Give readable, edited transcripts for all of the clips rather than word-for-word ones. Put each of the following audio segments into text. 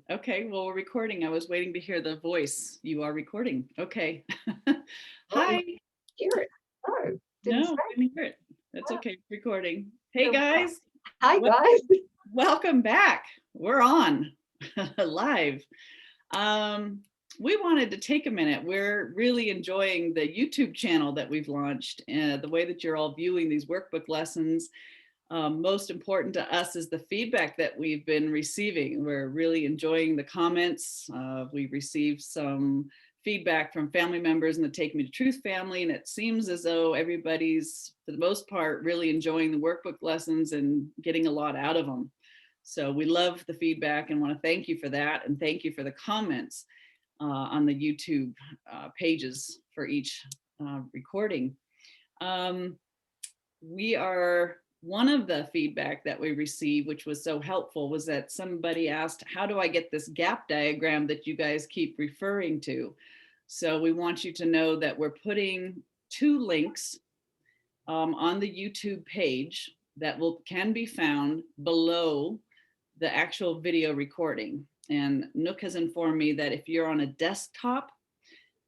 Okay, well, we're recording. I was waiting to hear the voice. You are recording. Okay. Oh, you Hi. hear it. Oh, didn't No, say. didn't hear it. That's Oh, okay. Recording. Hey so guys. hi, Wel- guys. Welcome back. We're on live. Um, we wanted to take a minute. We're really enjoying the YouTube channel that we've launched, the way that you're all viewing these workbook lessons. Most important to us is the feedback that we've been receiving. We're really enjoying the comments. We've received some feedback from family members in the Take Me to Truth family, and it seems as though everybody's, for the most part, really enjoying the workbook lessons and getting a lot out of them. So we love the feedback and want to thank you for that, and thank you for the comments on the YouTube pages for each recording. We are One of the feedback that we received, which was so helpful, was that somebody asked, how do I get this gap diagram that you guys keep referring to? So we want you to know that we're putting two links on the YouTube page that can be found below the actual video recording. And Nouk has informed me that if you're on a desktop,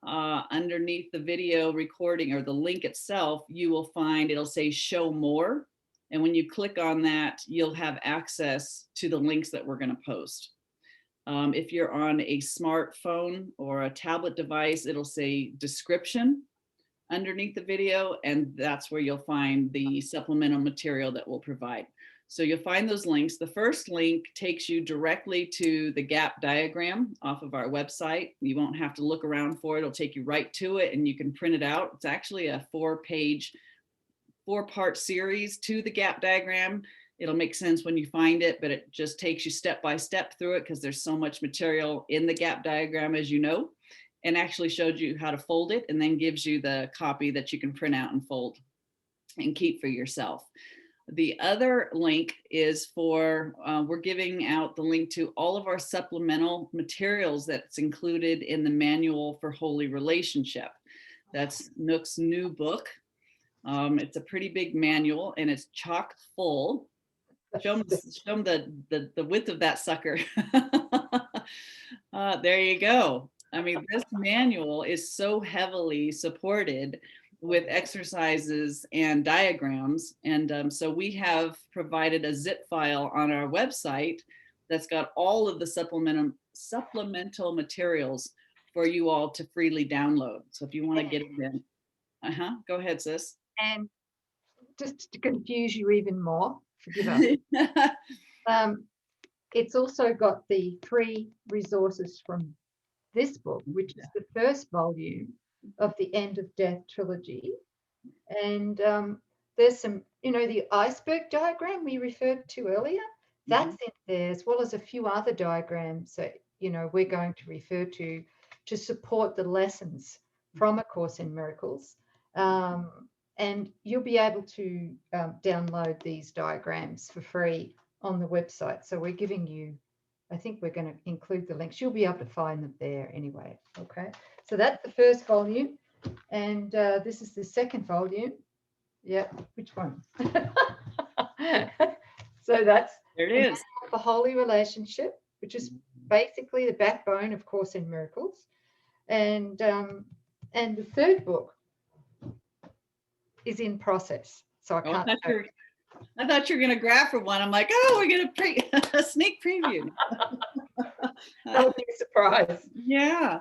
underneath the video recording or the link itself, you will find it'll say show more. And when you click on that, you'll have access to the links that we're going to post. If you're on a smartphone or a tablet device, it'll say description underneath the video, and that's where you'll find the supplemental material that we'll provide. So you'll find those links. The first link takes you directly to the gap diagram off of our website. You won't have to look around for it. It'll take you right to it and you can print it out. It's actually a 4-part series to the gap diagram. It'll make sense when you find it, but it just takes you step by step through it because there's so much material in the gap diagram, as you know, and actually showed you how to fold it and then gives you the copy that you can print out and fold and keep for yourself. The other link is for, we're giving out the link to all of our supplemental materials that's included in the Manual for Holy Relationship. That's Nouk's new book. It's a pretty big manual and it's chock full. Show them the width of that sucker. There you go. I mean, this manual is so heavily supported with exercises and diagrams. And so we have provided a zip file on our website that's got all of the supplemental materials for you all to freely download. So if you want to get it in. Go ahead, sis. And just to confuse you even more, forgive us. It's also got the 3 resources from this book, which is the first volume of the End of Death trilogy. And there's some, the iceberg diagram we referred to earlier, that's in there, as well as a few other diagrams that, we're going to refer to support the lessons from A Course in Miracles. And you'll be able to download these diagrams for free on the website. So we're giving you, I think we're going to include the links. You'll be able to find them there anyway. Okay. So that's the first volume. And this is the second volume. Yeah. Which one? So that's there it is. The Holy Relationship, which is basically the backbone of Course in Miracles. And the third book is in process. So I can't. I thought you were going to grab for one. I'm like, oh, we're going to a sneak preview. That would be a surprise. Yeah.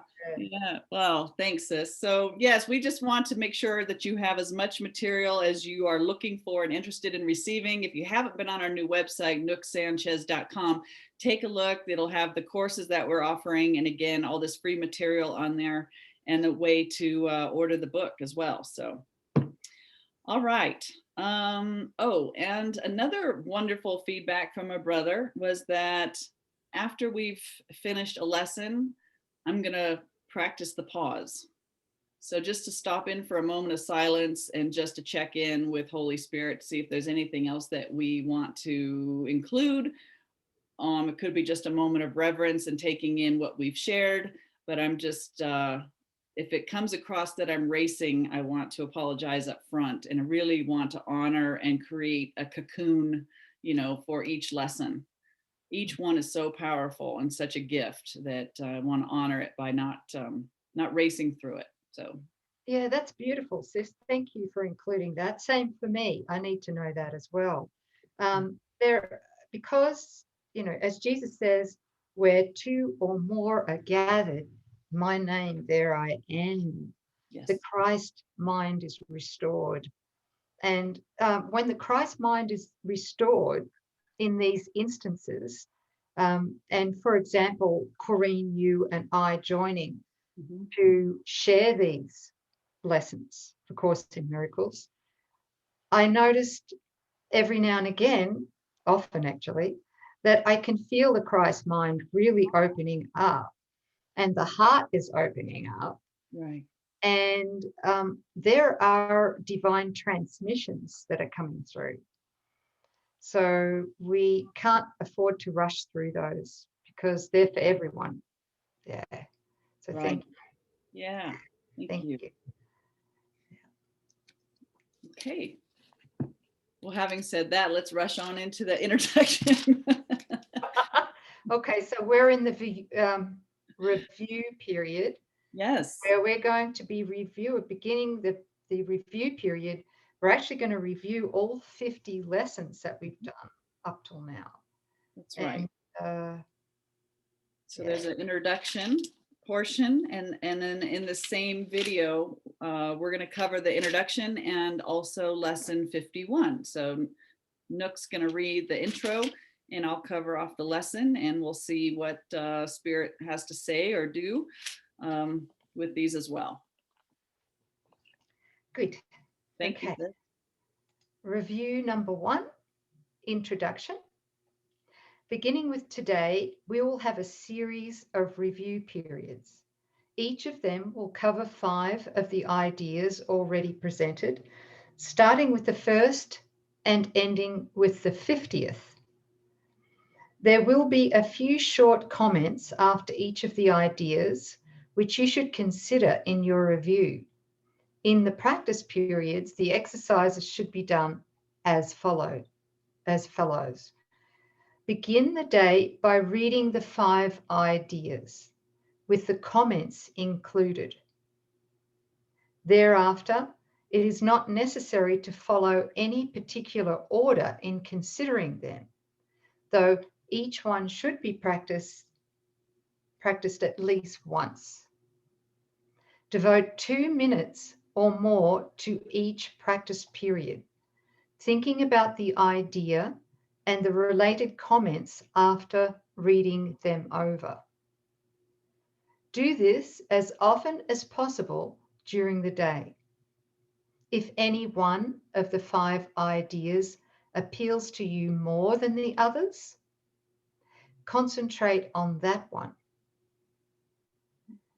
Well, thanks, sis. So yes, we just want to make sure that you have as much material as you are looking for and interested in receiving. If you haven't been on our new website, nouksanchez.com, take a look. It'll have the courses that we're offering. And again, all this free material on there and a way to order the book as well. So, all right. Oh, and another wonderful feedback from a brother was that after we've finished a lesson, I'm going to practice the pause. So just to stop in for a moment of silence and just to check in with Holy Spirit, see if there's anything else that we want to include. It could be just a moment of reverence and taking in what we've shared, but I'm just, if it comes across that I'm racing, I want to apologize up front, and I really want to honor and create a cocoon, for each lesson. each one is so powerful and such a gift that I want to honor it by not racing through it. So Yeah, that's beautiful, sis. Thank you for including that. Same for me. I need to know that as well. There, because, as Jesus says, where two or more are gathered, my name, there I am. yes. The Christ mind is restored. And when the Christ mind is restored in these instances, and for example, Coreen, you and I joining to share these lessons for Course in Miracles, I noticed every now and again, often actually, that I can feel the Christ mind really opening up and the heart is opening up. Right. And there are divine transmissions that are coming through. So we can't afford to rush through those because they're for everyone. Yeah. So Right. thank you. Yeah. Thank you. Okay. Well, having said that, let's rush on into the introduction. Okay, so we're in the review period. Yes. Where we're going to be beginning the review period. We're actually going to review all 50 lessons that we've done up till now. That's right. And, so there's an introduction portion, and then in the same video, we're going to cover the introduction and also lesson 51. So Nouk's going to read the intro and I'll cover off the lesson, and we'll see what Spirit has to say or do with these as well. Good. Thank you. Review number 1, introduction. Beginning with today, we will have a series of review periods. Each of them will cover 5 of the ideas already presented, starting with the first and ending with the 50th. There will be a few short comments after each of the ideas, which you should consider in your review. In the practice periods, the exercises should be done as follows. Begin the day by reading the 5 ideas, with the comments included. Thereafter, it is not necessary to follow any particular order in considering them, though each one should be practiced at least once. Devote 2 minutes or more to each practice period, thinking about the idea and the related comments after reading them over. Do this as often as possible during the day. If any one of the 5 ideas appeals to you more than the others, concentrate on that one.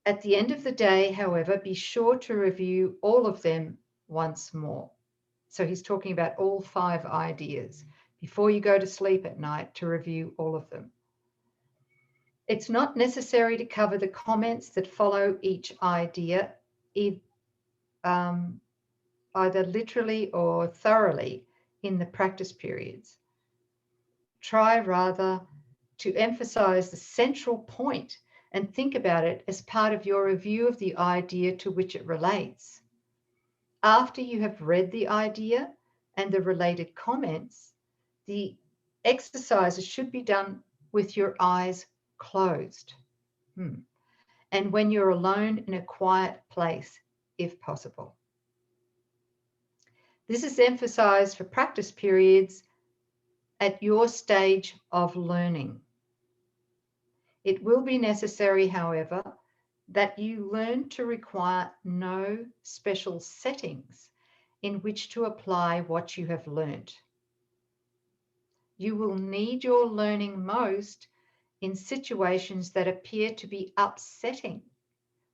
At the end of the day, however, be sure to review all of them once more. So he's talking about all 5 ideas before you go to sleep at night, to review all of them. It's not necessary to cover the comments that follow each idea, either literally or thoroughly in the practice periods. Try rather to emphasize the central point and think about it as part of your review of the idea to which it relates. After you have read the idea and the related comments, the exercises should be done with your eyes closed. And when you're alone in a quiet place, if possible. This is emphasized for practice periods at your stage of learning. It will be necessary, however, that you learn to require no special settings in which to apply what you have learnt. You will need your learning most in situations that appear to be upsetting,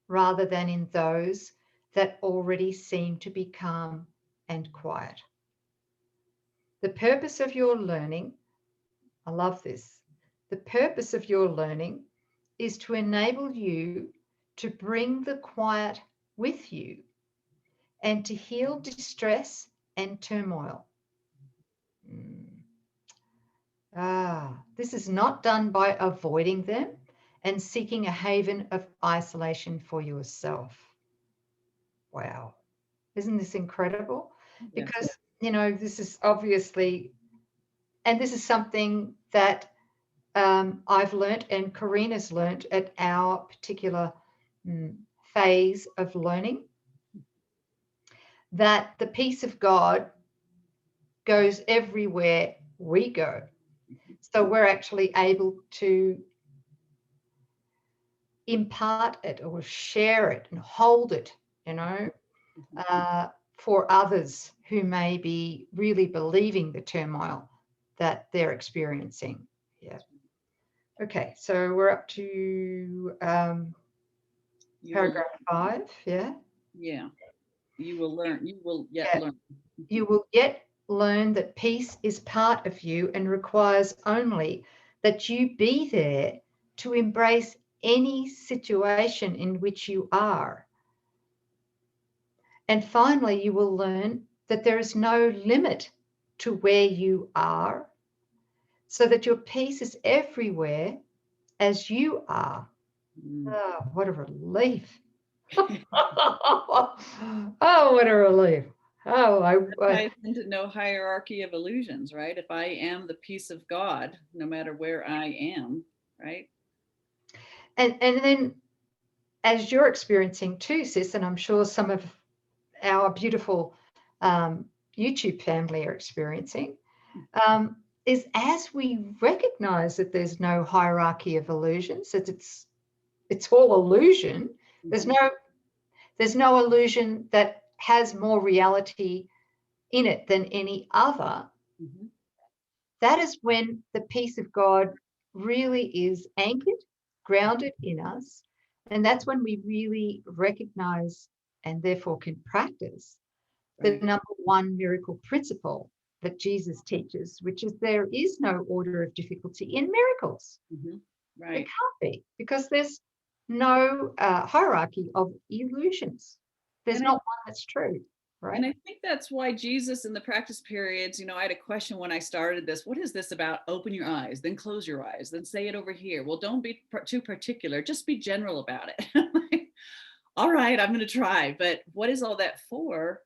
rather than in those that already seem to be calm and quiet. The purpose of your learning, I love this, the purpose of your learning is to enable you to bring the quiet with you and to heal distress and turmoil. This is not done by avoiding them and seeking a haven of isolation for yourself. Wow. Isn't this incredible? Yes. Because, this is obviously, and this is something that I've learnt and Coreen has learnt at our particular phase of learning, that the peace of God goes everywhere we go. So we're actually able to impart it or share it and hold it, for others who may be really believing the turmoil that they're experiencing. Yeah. Okay, so we're up to paragraph 5. Yeah. Yeah. You will learn. You will yet Yeah. learn. You will yet learn that peace is part of you and requires only that you be there to embrace any situation in which you are. And finally, you will learn that there is no limit to where you are, so that your peace is everywhere as you are. Oh, what a relief. Oh, what a relief. Oh, Ties into no hierarchy of illusions, right? If I am the peace of God, no matter where I am, right? and then as you're experiencing too, sis, and I'm sure some of our beautiful YouTube family are experiencing, is as we recognize that there's no hierarchy of illusions, that it's all illusion. There's no illusion that has more reality in it than any other. That is when the peace of God really is anchored, grounded in us. And that's when we really recognize and therefore can practice the number one miracle principle that Jesus teaches, which is there is no order of difficulty in miracles. There can't be, because there's no hierarchy of illusions. There's not one that's true. Right. And I think that's why Jesus in the practice periods, I had a question when I started this. What is this about? Open your eyes, then close your eyes, then say it over here. Well, don't be too particular. Just be general about it. All right, I'm going to try. But what is all that for?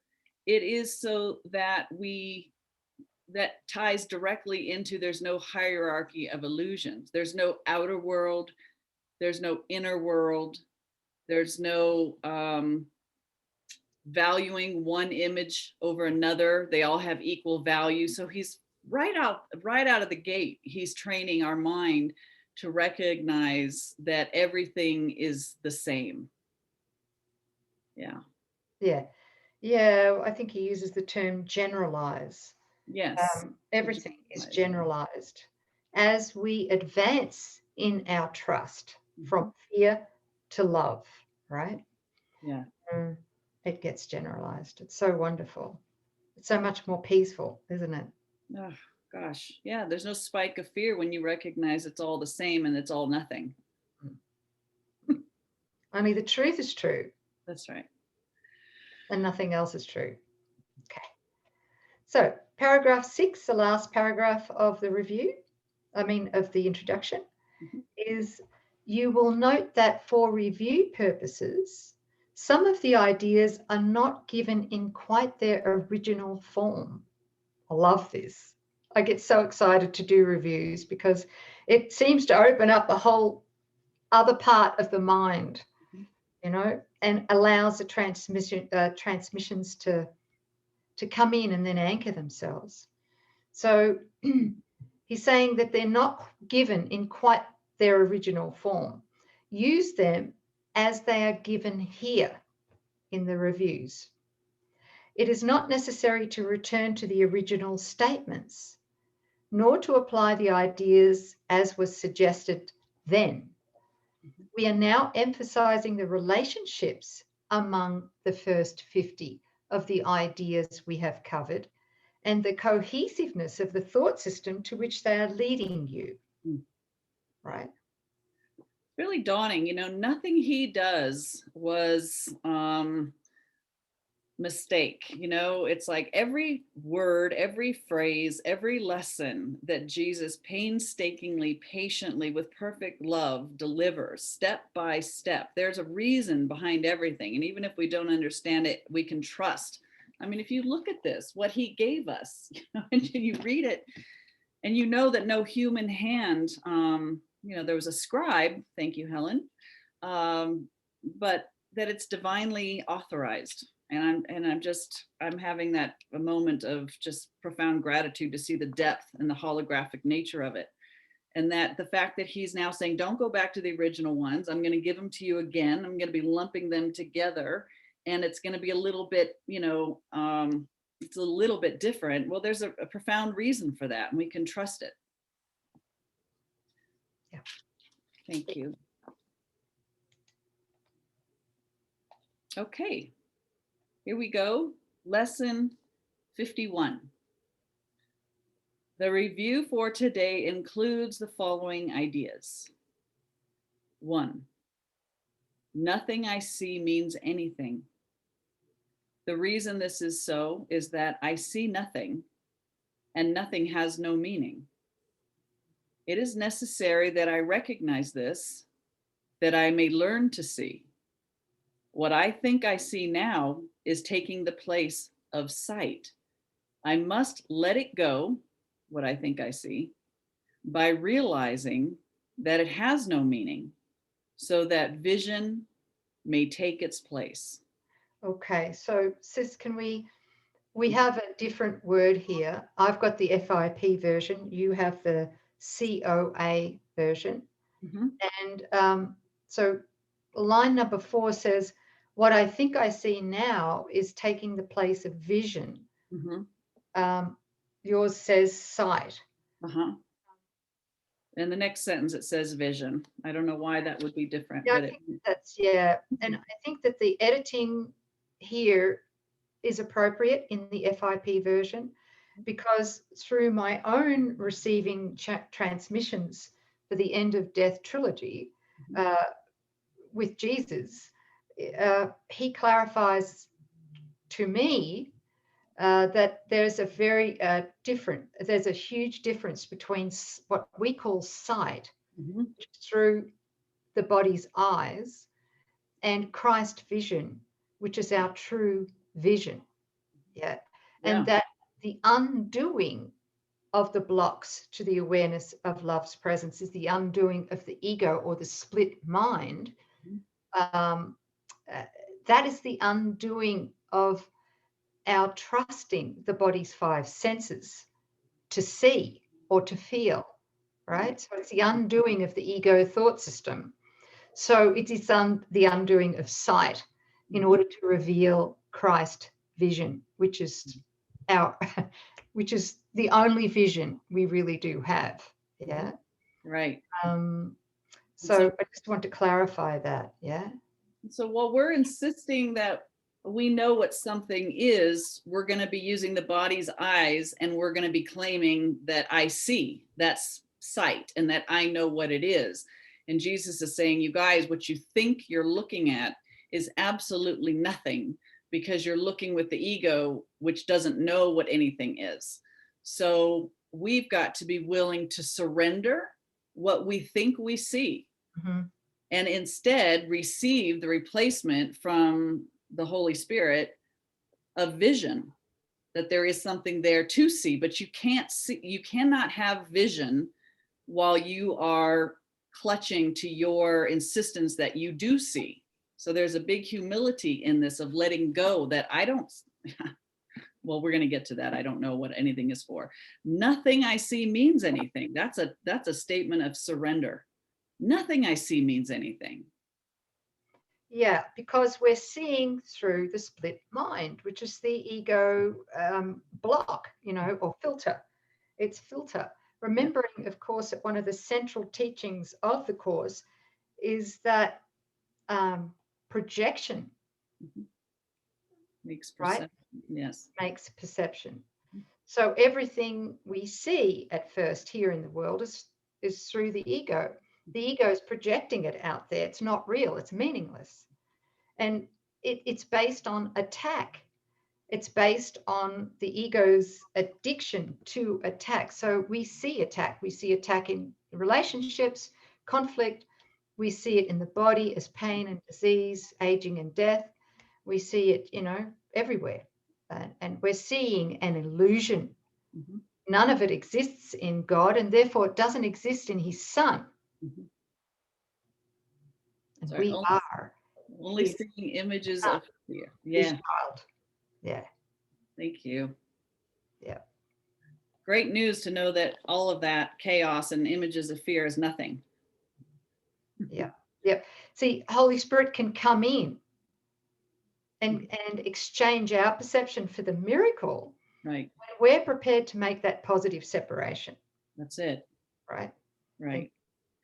It is so that that ties directly into there's no hierarchy of illusions. There's no outer world. There's no inner world. There's no valuing one image over another. They all have equal value. So he's right out of the gate, he's training our mind to recognize that everything is the same. Yeah. I think he uses the term generalize. Yes. Everything is generalized as we advance in our trust from fear to love, right? Yeah. It gets generalized. It's so wonderful. It's so much more peaceful, isn't it? Oh, gosh. Yeah. There's no spike of fear when you recognize it's all the same and it's all nothing. Only the truth is true. That's right. And nothing else is true. Okay. So paragraph 6, the last paragraph of the of the introduction, is you will note that for review purposes, some of the ideas are not given in quite their original form. I love this. I get so excited to do reviews because it seems to open up a whole other part of the mind, and allows the transmissions to come in and then anchor themselves. So he's saying that they're not given in quite their original form. Use them as they are given here in the reviews. It is not necessary to return to the original statements, nor to apply the ideas as was suggested then. We are now emphasizing the relationships among the first 50 of the ideas we have covered and the cohesiveness of the thought system to which they are leading you. Right? Really daunting. Nothing he does was mistake. It's like every word, every phrase, every lesson that Jesus painstakingly, patiently, with perfect love delivers step by step. There's a reason behind everything. And even if we don't understand it, we can trust. I mean, if you look at this, what he gave us, and you read it, and that no human hand, there was a scribe, thank you, Helen, but that it's divinely authorized. And I'm having a moment of just profound gratitude to see the depth and the holographic nature of it. And that the fact that he's now saying, don't go back to the original ones. I'm going to give them to you again. I'm going to be lumping them together. And it's going to be a little bit, it's a little bit different. Well, there's a profound reason for that, and we can trust it. Yeah. Thank you. Okay, here we go. Lesson 51. The review for today includes the following ideas. 1, nothing I see means anything. The reason this is so is that I see nothing, and nothing has no meaning. It is necessary that I recognize this, that I may learn to see. What I think I see now is taking the place of sight. I must let it go, what I think I see, by realizing that it has no meaning, so that vision may take its place. Okay, so sis, can we have a different word here. I've got the FIP version. You have the COA version. Mm-hmm. And so line number 4 says, what I think I see now is taking the place of vision. Mm-hmm. Yours says sight. Uh-huh. In the next sentence, it says vision. I don't know why that would be different. Yeah, but I think that's, yeah. And I think that the editing here is appropriate in the FIP version, because through my own receiving transmissions for the End of Death trilogy with Jesus, he clarifies to me that there's there's a huge difference between what we call sight, mm-hmm. through the body's eyes, and Christ vision, which is our true vision. Yeah. And that the undoing of the blocks to the awareness of love's presence is the undoing of the ego or the split mind. That is the undoing of our trusting the body's 5 senses to see or to feel, right? So it's the undoing of the ego thought system. So it is the undoing of sight in order to reveal Christ vision, which is the only vision we really do have. Yeah. Right. So I just want to clarify that. Yeah. So while we're insisting that we know what something is, we're going to be using the body's eyes, and we're going to be claiming that I see, that's sight, and that I know what it is. And Jesus is saying, you guys, what you think you're looking at is absolutely nothing, because you're looking with the ego, which doesn't know what anything is. So we've got to be willing to surrender what we think we see. Mm-hmm. And instead receive the replacement from the Holy Spirit of vision, that there is something there to see, but you cannot have vision while you are clutching to your insistence that you do see. So there's a big humility in this of letting go that I don't, well, we're going to get to that. I don't know what anything is for. Nothing I see means anything. That's a statement of surrender. Nothing I see means anything. Yeah, because we're seeing through the split mind, which is the ego block, or filter. It's filter. Remembering, of course, that one of the central teachings of the course is that projection makes perception. Right? Yes. Makes perception. So everything we see at first here in the world is through the ego. The ego is projecting it out there. It's not real. It's meaningless. And it's based on attack. It's based on the ego's addiction to attack. So we see attack. We see attack in relationships, conflict. We see it in the body as pain and disease, aging and death. We see it, everywhere. And we're seeing an illusion. Mhm. None of it exists in God, and therefore it doesn't exist in his son. Mhm. And Sorry, we are only his seeing images son, of fear. his Yeah, child. Yeah, thank you. yeah, Great news to know that all of that chaos and images of fear is nothing. yeah, yeah. See, Holy Spirit can come in and exchange our perception for the miracle Right. when we're prepared to make that positive separation, That's it. right? And Right.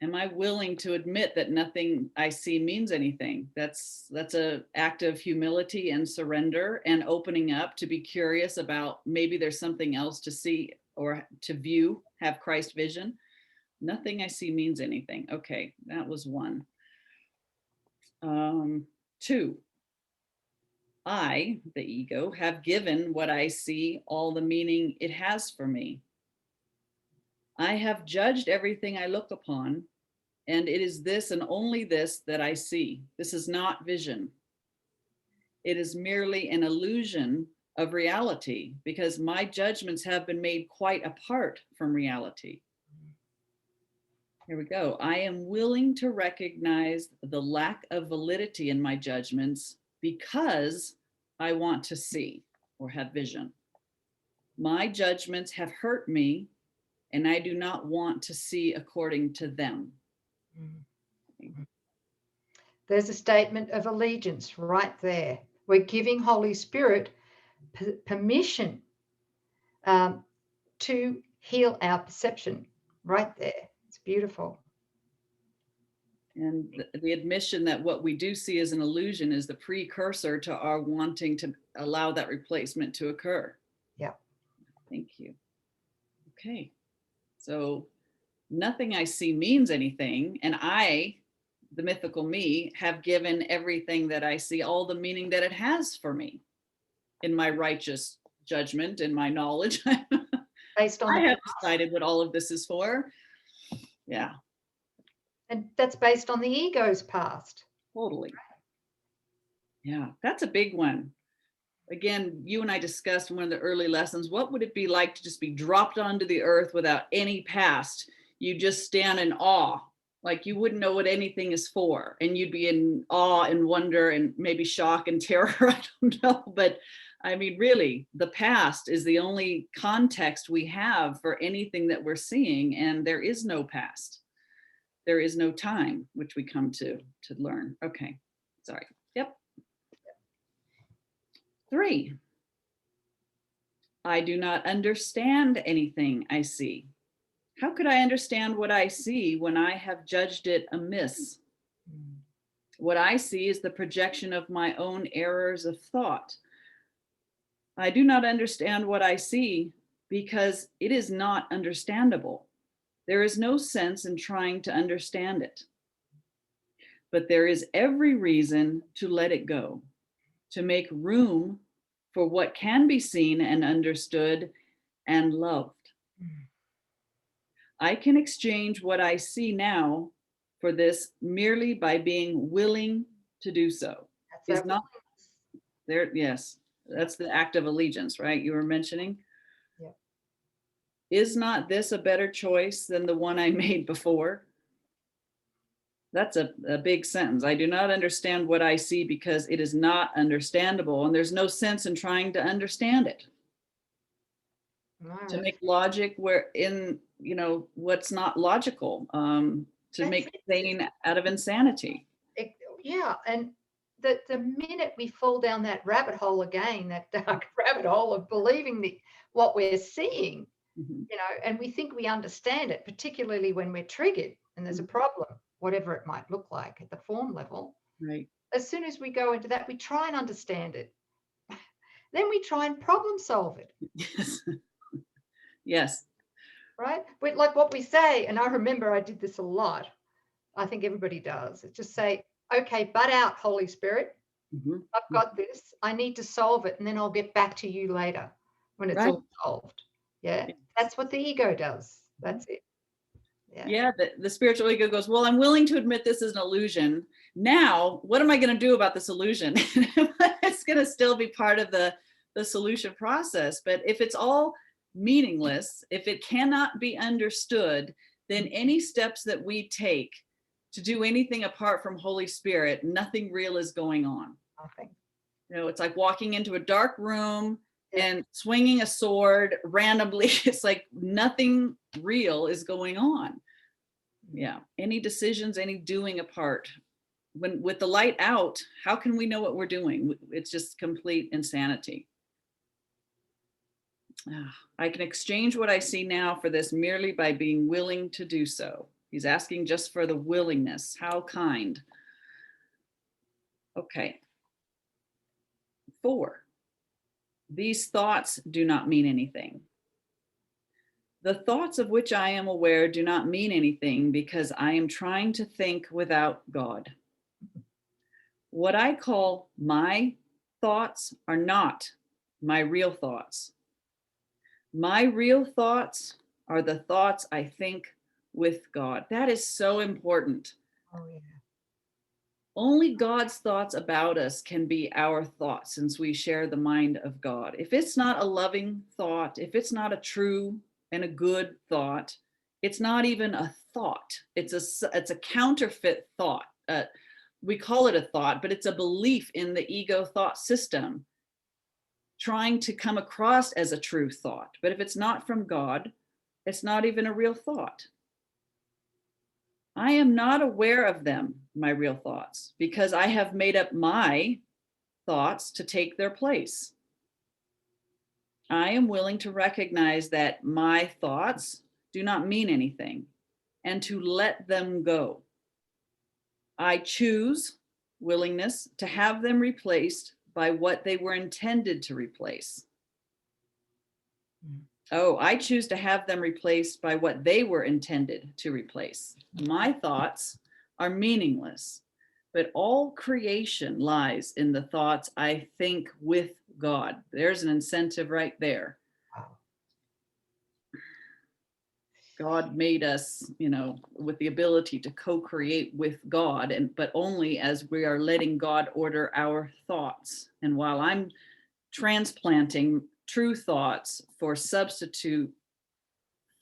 Am I willing to admit that nothing I see means anything? That's a act of humility and surrender and opening up to be curious about maybe there's something else to see or to view, have Christ vision. Nothing I see means anything. Okay, that was one. Two, I, the ego, have given what I see all the meaning it has for me. I have judged everything I look upon, and it is this and only this that I see. This is not vision. It is merely an illusion of reality because my judgments have been made quite apart from reality. Here we go. I am willing to recognize the lack of validity in my judgments because I want to see or have vision. My judgments have hurt me, and I do not want to see according to them. there's a statement of allegiance right there. We're giving Holy Spirit permission to heal our perception right there. It's beautiful. And the admission that what we do see as an illusion is the precursor to our wanting to allow that replacement to occur. Yeah. Thank you. Okay. So nothing I see means anything. And I, the mythical me, have given everything that I see all the meaning that it has for me in my righteous judgment and my knowledge. Based on I the have past. decided what all of this is for. Yeah. And that's based on the ego's past. Totally. Yeah, that's a big one. Again, you and I discussed in one of the early lessons, what would it be like to just be dropped onto the earth without any past? You just stand in awe, like you wouldn't know what anything is for. And you'd be in awe and wonder and maybe shock and terror. I don't know. But I mean, really, the past is the only context we have for anything that we're seeing. And there is no past. There is no time, which we come to learn. Okay, sorry. Yep. 3, I do not understand anything I see. How could I understand what I see when I have judged it amiss? What I see is the projection of my own errors of thought. I do not understand what I see because it is not understandable. There is no sense in trying to understand it. But there is every reason to let it go, to make room for what can be seen and understood and loved. I can exchange what I see now for this merely by being willing to do so. That's Is not there? Yes, that's the act of allegiance, right? You were mentioning. Yeah. Is not this a better choice than the one I made before? That's a big sentence. I do not understand what I see because it is not understandable, and there's no sense in trying to understand it. To make logic where in what's not logical, to make sane out of insanity. Yeah, and the minute we fall down that rabbit hole again, that dark rabbit hole of believing what we're seeing, and we think we understand it, particularly when we're triggered and there's a problem, whatever it might look like at the form level. Right. As soon as we go into that, we try and understand it. Then we try and problem solve it. Yes. Yes. Right? But like what we say, and I remember I did this a lot. I think everybody does. It's just say, okay, butt out, Holy Spirit. Mhm. I've got this. I need to solve it, and then I'll get back to you later when it's Right. all solved. Yeah, Yes. that's what the ego does. Mhm. That's it. Yeah. Yeah, the spiritual ego goes, well, I'm willing to admit this is an illusion. Now, what am I going to do about this illusion? It's going to still be part of the solution process. But if it's all meaningless, if it cannot be understood, then any steps that we take to do anything apart from Holy Spirit, nothing real is going on. Nothing. You know, it's like walking into a dark room Yeah. and swinging a sword randomly. It's like nothing real is going on. Yeah, any decisions, any doing apart. When with the light out, how can we know what we're doing? It's just complete insanity. I can exchange what I see now for this merely by being willing to do so. He's asking just for the willingness. How kind. Okay. 4. These thoughts do not mean anything. The thoughts of which I am aware do not mean anything because I am trying to think without God. What I call my thoughts are not my real thoughts. My real thoughts are the thoughts I think with God. That is so important. Oh, yeah. Only God's thoughts about us can be our thoughts since we share the mind of God. If it's not a loving thought, if it's not a true and a good thought, it's not even a thought. It's a counterfeit thought. We call it a thought, but it's a belief in the ego thought system trying to come across as a true thought. But if it's not from God, it's not even a real thought. I am not aware of them, my real thoughts, because I have made up my thoughts to take their place. I am willing to recognize that my thoughts do not mean anything and to let them go. I choose willingness to have them replaced by what they were intended to replace. Oh, I choose to have them replaced by what they were intended to replace. My thoughts are meaningless, but all creation lies in the thoughts I think with God. There's an incentive right there. Wow. God made us, with the ability to co-create with God, but only as we are letting God order our thoughts. And while I'm transplanting true thoughts for substitute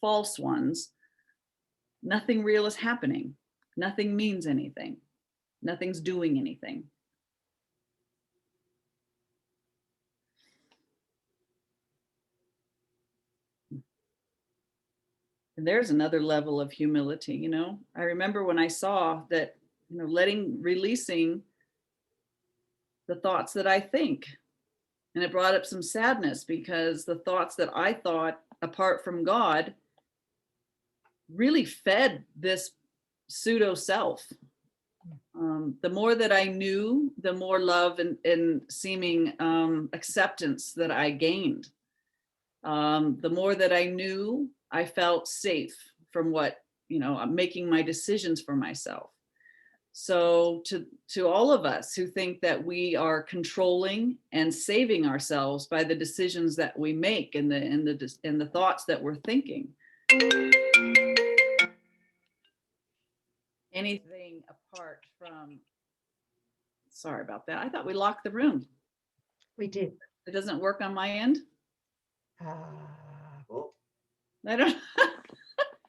false ones, nothing real is happening. Nothing means anything. Nothing's doing anything. And there's another level of humility, I remember when I saw that, releasing the thoughts that I think. And it brought up some sadness because the thoughts that I thought apart from God really fed this pseudo self. The more that I knew, the more love and seeming acceptance that I gained. The more that I knew, I felt safe from what, I'm making my decisions for myself. So to all of us who think that we are controlling and saving ourselves by the decisions that we make and the thoughts that we're thinking, anything apart from, sorry about that. I thought we locked the room. We did. It doesn't work on my end. Oh, I don't.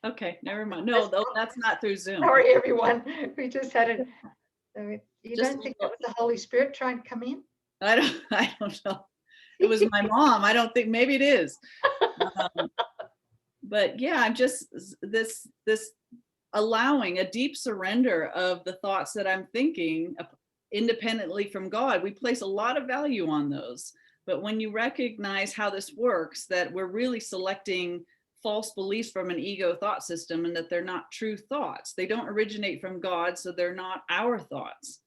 Okay, never mind. No, that's not through Zoom. sorry, everyone. We just had it. You Just don't think that was the Holy Spirit trying to come in? I don't know. It was my mom. I don't think, maybe it is. But yeah, I'm just this allowing a deep surrender of the thoughts that I'm thinking independently from God. We place a lot of value on those. But when you recognize how this works, that we're really selecting false beliefs from an ego thought system and that they're not true thoughts. They don't originate from God, so they're not our thoughts.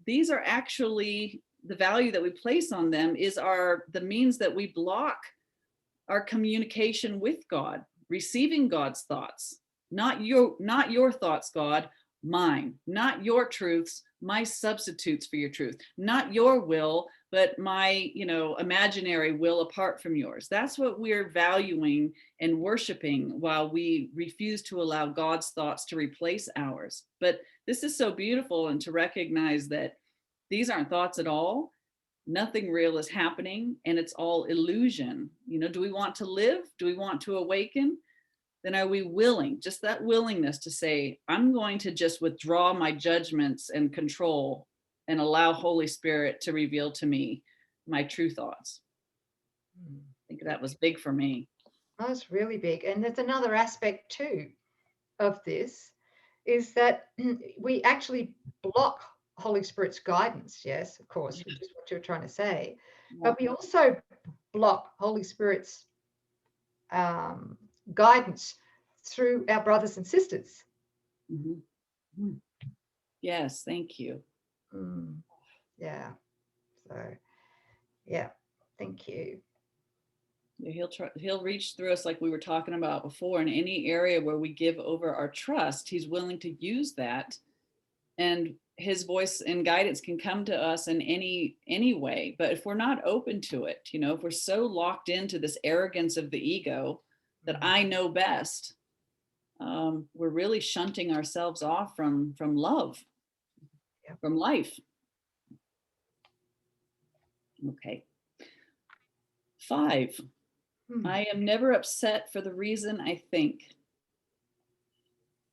These are actually, the value that we place on them is the means that we block our communication with God, receiving God's thoughts. Not your thoughts, God, mine, not your truths, my substitutes for your truth, not your will, but my, imaginary will apart from yours. That's what we're valuing and worshiping while we refuse to allow God's thoughts to replace ours. But this is so beautiful, and to recognize that these aren't thoughts at all. Nothing real is happening, and it's all illusion. Do we want to live? Do we want to awaken? Then are we willing, just that willingness to say, I'm going to just withdraw my judgments and control and allow Holy Spirit to reveal to me my true thoughts. I think that was big for me. That was really big. And there's another aspect too of this, is that we actually block Holy Spirit's guidance. Yes, of course, which is what you're trying to say. But we also block Holy Spirit's guidance through our brothers and sisters. Mm-hmm. Yes, thank you. Yeah. So, yeah, thank you. He'll reach through us, like we were talking about before, in any area where we give over our trust. He's willing to use that, and his voice and guidance can come to us in any way. But if we're not open to it, if we're so locked into this arrogance of the ego that I know best, we're really shunting ourselves off from love, from life. Okay. 5. I am never upset for the reason I think.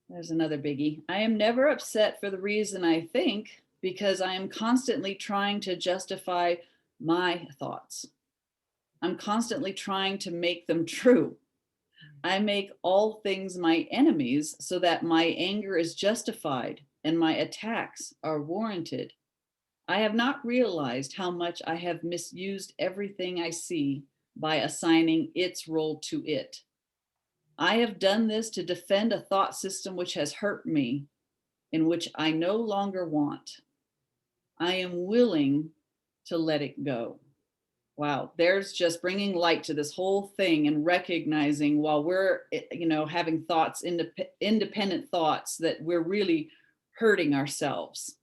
There's another biggie. I am never upset for the reason I think, because I am constantly trying to justify my thoughts. I'm constantly trying to make them true. I make all things my enemies so that my anger is justified and my attacks are warranted. I have not realized how much I have misused everything I see by assigning its role to it. I have done this to defend a thought system which has hurt me, in which I no longer want. I am willing to let it go. Wow, there's just bringing light to this whole thing, and recognizing while we're, having thoughts, independent thoughts, that we're really hurting ourselves.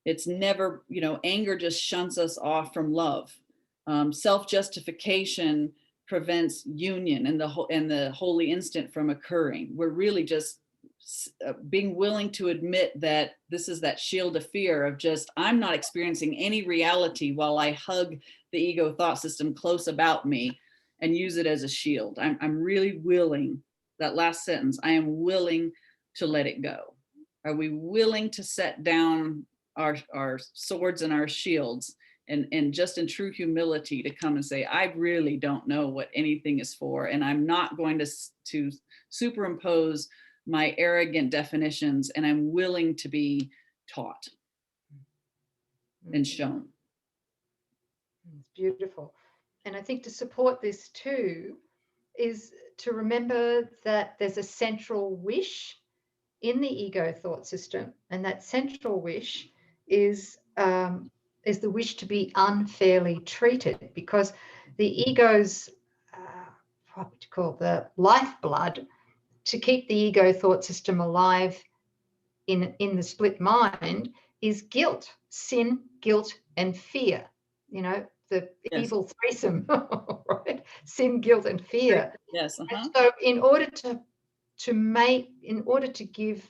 It's never, anger just shunts us off from love. Self-justification prevents union and the holy instant from occurring. We're really just being willing to admit that this is that shield of fear of just, I'm not experiencing any reality while I hug the ego thought system close about me and use it as a shield. I'm really willing, that last sentence, I am willing to let it go. Are we willing to set down our swords and our shields, and just in true humility to come and say, I really don't know what anything is for, and I'm not going to superimpose my arrogant definitions, and I'm willing to be taught and shown. It's beautiful. And I think to support this too is to remember that there's a central wish in the ego thought system, and that central wish is the wish to be unfairly treated, because the ego's what would you call the lifeblood to keep the ego thought system alive in the split mind is guilt, sin, guilt, and fear. The evil threesome, right? Sin, guilt, and fear. Yes. And so in order to give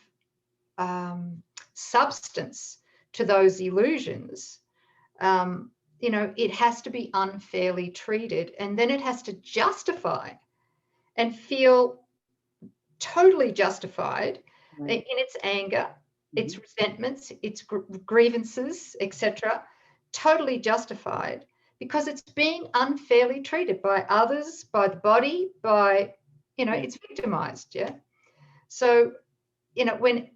substance to those illusions, it has to be unfairly treated, and then it has to justify and feel totally justified in its anger, its resentments, its grievances, etc. Totally justified, because it's being unfairly treated by others, by the body, by, it's victimized. Yeah. So, when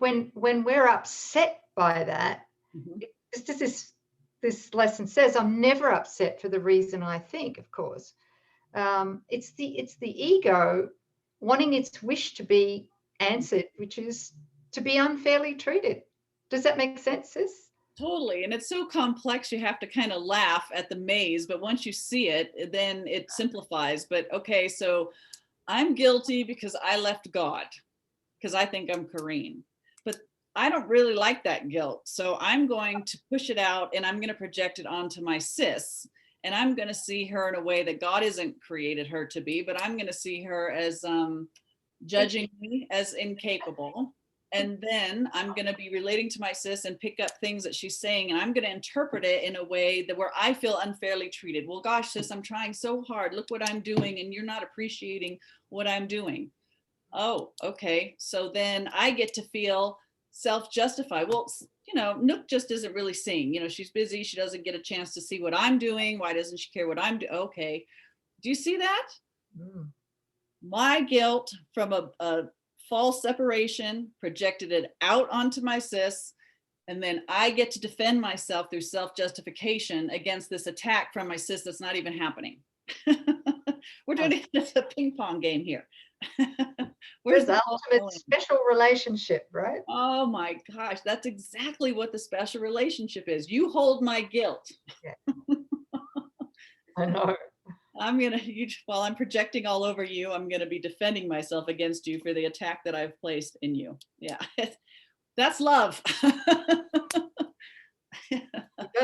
we're upset by that, this lesson says, I'm never upset for the reason I think, of course. It's the ego wanting its wish to be answered, which is to be unfairly treated. Does that make sense, sis? Totally. And it's so complex, you have to kind of laugh at the maze, but once you see it, then it simplifies. But okay, so I'm guilty because I left God, because I think I'm Coreen. I don't really like that guilt. So I'm going to push it out and I'm going to project it onto my sis. And I'm going to see her in a way that God isn't created her to be, but I'm going to see her as judging me as incapable. And then I'm going to be relating to my sis and pick up things that she's saying. And I'm going to interpret it in a way that where I feel unfairly treated. Well, gosh, sis, I'm trying so hard. Look what I'm doing. And you're not appreciating what I'm doing. Oh, okay. So then I get to feel self-justified. Well, you know, Nouk just isn't really seeing, you know, she's busy. She doesn't get a chance to see what I'm doing. Why doesn't she care what I'm doing? Okay. Do you see that? Mm. My guilt from a false separation projected it out onto my sis. And then I get to defend myself through self-justification against this attack from my sis that's not even happening. We're doing it's a ping pong game here. Where's the ultimate special relationship, right? Oh my gosh, that's exactly what the special relationship is. You hold my guilt. Yeah. I know. I'm gonna, while I'm projecting all over you, I'm gonna be defending myself against you for the attack that I've placed in you. Yeah, that's love. You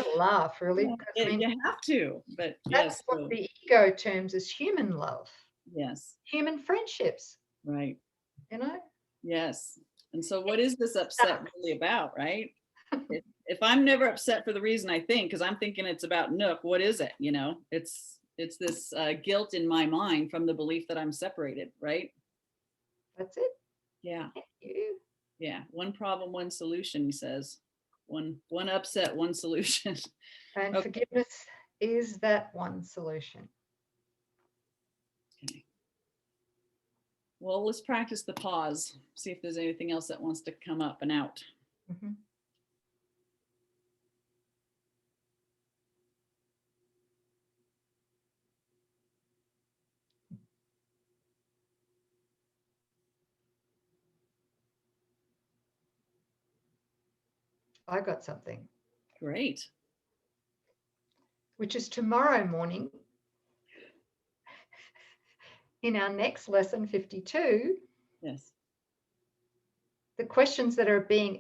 gotta laugh, really. Yeah, you have to, but that's yes. what So, the ego terms as human love. yes. Human friendships. Right. You know? Yes. And so what is this upset really about, right? If I'm never upset for the reason I think, because I'm thinking it's about Nouk, what is it? You know, it's this guilt in my mind from the belief that I'm separated, right? That's it. Yeah. Thank you. Yeah. One problem, one solution, he says. One upset, one solution. And Okay. forgiveness is that one solution. Okay. Well, let's practice the pause. See if there's anything else that wants to come up and out. Mm-hmm. I got something. Great. Which is tomorrow morning in our next lesson 52. Yes. The questions that are being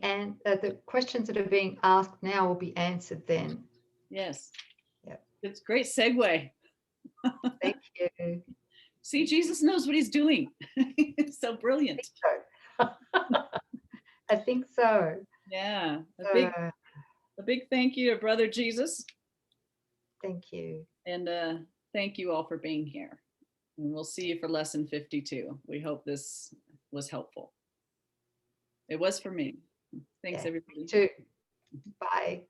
asked now will be answered then. Yes. Yeah. It's great segue. Thank you. See, Jesus knows what he's doing. It's so brilliant. I think so. I think so. Yeah. A big thank you to Brother Jesus. Thank you. And thank you all for being here. And we'll see you for lesson 52. We hope this was helpful. It was for me. Thanks, everybody. You too. Bye.